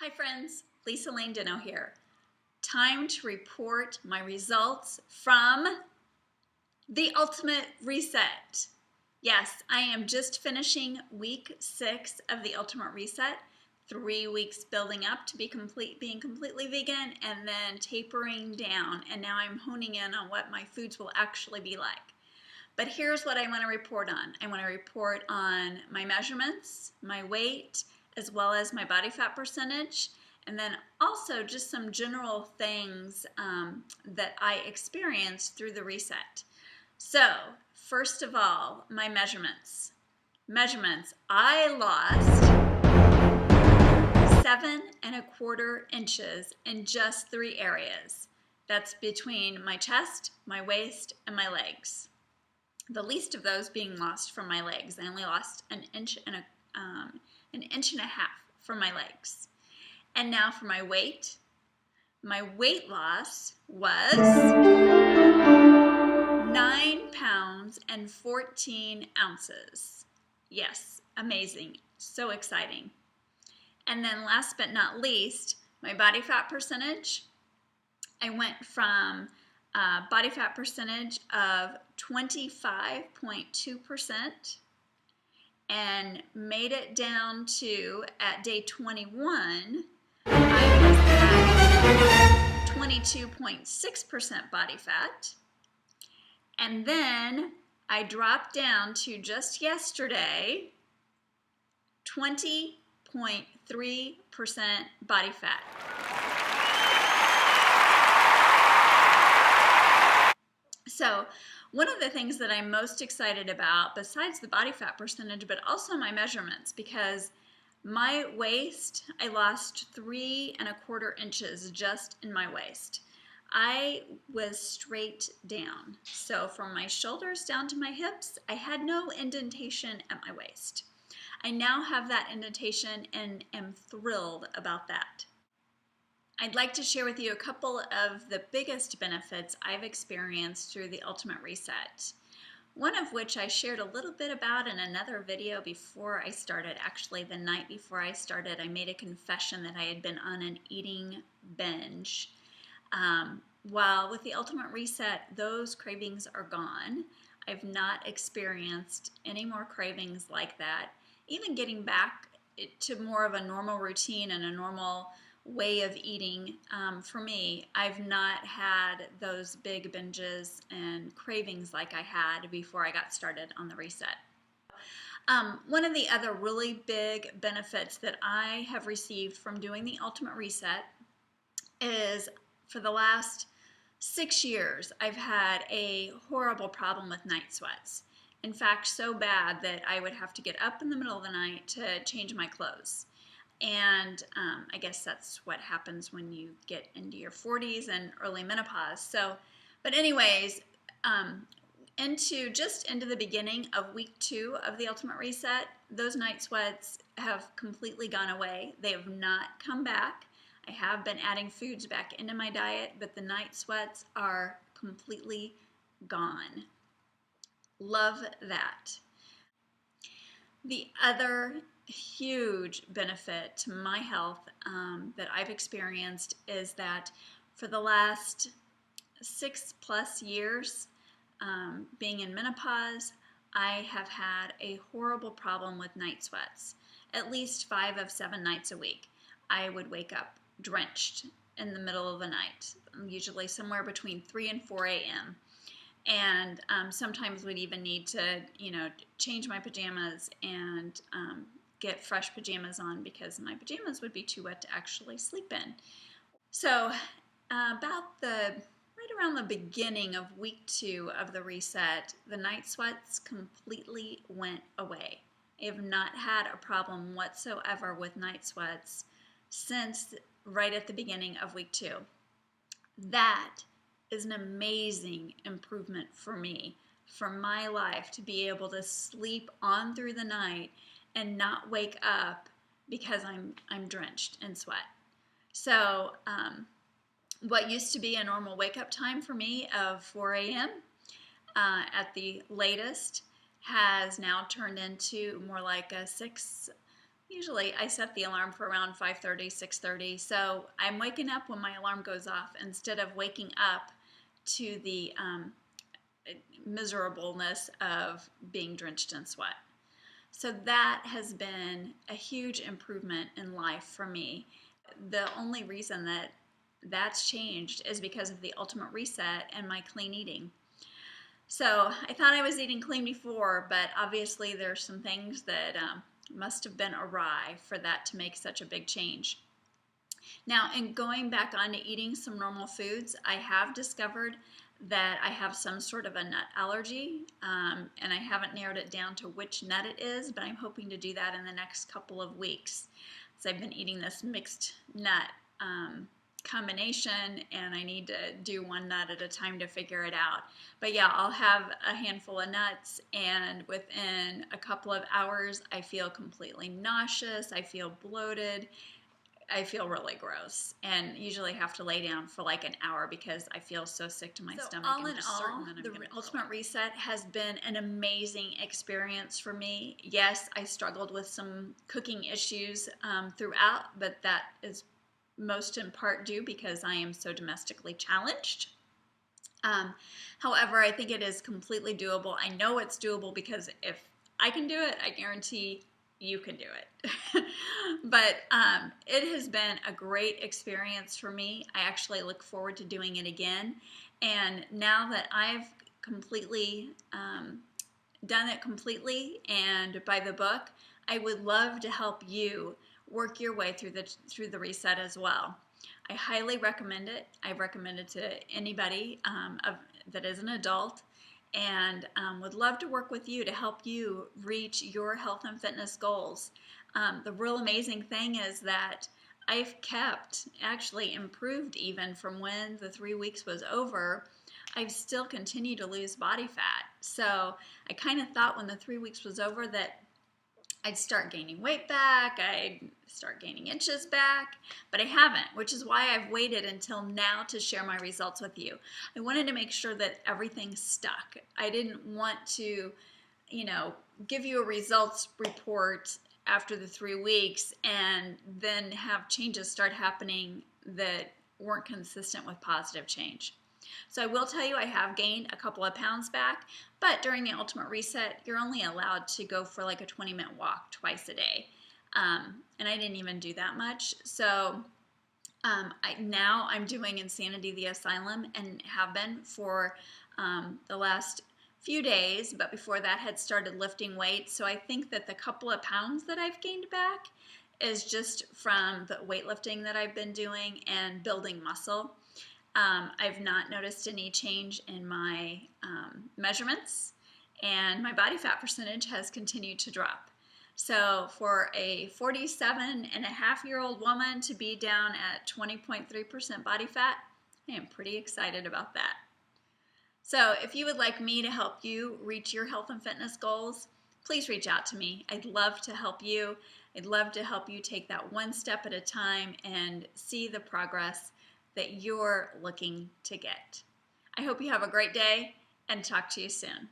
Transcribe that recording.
Hi friends, Lisalanedeno here. Time to report my results from the Ultimate Reset. Yes, I am just finishing week 6 of the Ultimate Reset. 3 weeks building up to being completely vegan and then tapering down. And now I'm honing in on what my foods will actually be like. But here's what I want to report on. I want to report on my measurements, my weight, as well as my body fat percentage, and then also just some general things that I experienced through the reset. So, first of all, my measurements. I lost 7¼ inches in just 3 areas. That's between my chest, my waist, and my legs. The least of those being lost from my legs. I only lost an inch and a half from my legs. And now for my weight. My weight loss was 9 pounds and 14 ounces. Yes, amazing. So exciting. And then last but not least, my body fat percentage. I went from body fat percentage of 25.2% and made it down to, at day 21, I was at 22.6% body fat. And then I dropped down to just yesterday, 20.3% body fat. So one of the things that I'm most excited about, besides the body fat percentage, but also my measurements, because my waist, I lost 3¼ inches just in my waist. I was straight down. So from my shoulders down to my hips, I had no indentation at my waist. I now have that indentation and am thrilled about that. I'd like to share with you a couple of the biggest benefits I've experienced through the Ultimate Reset. One of which I shared a little bit about in another video before I started. Actually, the night before I started, I made a confession that I had been on an eating binge. While with the Ultimate Reset, those cravings are gone. I've not experienced any more cravings like that. Even getting back to more of a normal routine and a normal way of eating, for me, I've not had those big binges and cravings like I had before I got started on the reset. One of the other really big benefits that I have received from doing the Ultimate Reset is, for the last 6 years, I've had a horrible problem with night sweats. In fact, so bad that I would have to get up in the middle of the night to change my clothes. And I guess that's what happens when you get into your 40s and early menopause. So, but anyways, into the beginning of week 2 of the Ultimate Reset, those night sweats have completely gone away. They have not come back. I have been adding foods back into my diet, but the night sweats are completely gone. Love that. The other huge benefit to my health that I've experienced is that for the last 6+ years, being in menopause, I have had a horrible problem with night sweats. At least 5 of 7 nights a week, I would wake up drenched in the middle of the night, usually somewhere between 3 and 4 a.m. And sometimes would even need to, change my pajamas and get fresh pajamas on because my pajamas would be too wet to actually sleep in. So right around the beginning of week 2 of the reset, the night sweats completely went away. I have not had a problem whatsoever with night sweats since right at the beginning of week 2. That is an amazing improvement for me, for my life, to be able to sleep on through the night and not wake up because I'm drenched in sweat. So what used to be a normal wake-up time for me of 4 a.m. At the latest has now turned into more like a 6 Usually I set the alarm for around 5:30, 6:30. So I'm waking up when my alarm goes off instead of waking up to the miserableness of being drenched in sweat. So that has been a huge improvement in life for me. The only reason that that's changed is because of the Ultimate Reset and my clean eating. So I thought I was eating clean before, but obviously there's some things that must have been awry for that to make such a big change. Now, in going back on to eating some normal foods, I have discovered that I have some sort of a nut allergy, and I haven't narrowed it down to which nut it is, but I'm hoping to do that in the next couple of weeks. So I've been eating this mixed nut combination, and I need to do one nut at a time to figure it out. But yeah, I'll have a handful of nuts, and within a couple of hours, I feel completely nauseous, I feel bloated, I feel really gross, and usually have to lay down for like an hour because I feel so sick to my stomach. All in all, the Ultimate Reset has been an amazing experience for me. Yes, I struggled with some cooking issues throughout, but that is most in part due because I am so domestically challenged. However, I think it is completely doable. I know it's doable because if I can do it, I guarantee you can do it. But it has been a great experience for me. I actually look forward to doing it again. And now that I've completely done it completely and by the book, I would love to help you work your way through the reset as well. I highly recommend it. I recommend it to anybody that is an adult, and would love to work with you to help you reach your health and fitness goals. The real amazing thing is that I've actually improved even from when the 3 weeks was over. I've still continued to lose body fat. So I kind of thought when the 3 weeks was over that I'd start gaining weight back, I'd start gaining inches back, but I haven't, which is why I've waited until now to share my results with you. I wanted to make sure that everything stuck. I didn't want to, give you a results report after the 3 weeks and then have changes start happening that weren't consistent with positive change. So I will tell you I have gained a couple of pounds back, but during the Ultimate Reset, you're only allowed to go for like a 20-minute walk twice a day. And I didn't even do that much. So now I'm doing Insanity the Asylum and have been for the last few days, but before that had started lifting weights. So I think that the couple of pounds that I've gained back is just from the weightlifting that I've been doing and building muscle. I've not noticed any change in my measurements, and my body fat percentage has continued to drop. So for a 47-and-a-half-year-old woman to be down at 20.3% body fat, I am pretty excited about that. So if you would like me to help you reach your health and fitness goals, please reach out to me. I'd love to help you. I'd love to help you take that one step at a time and see the progress that you're looking to get. I hope you have a great day and talk to you soon.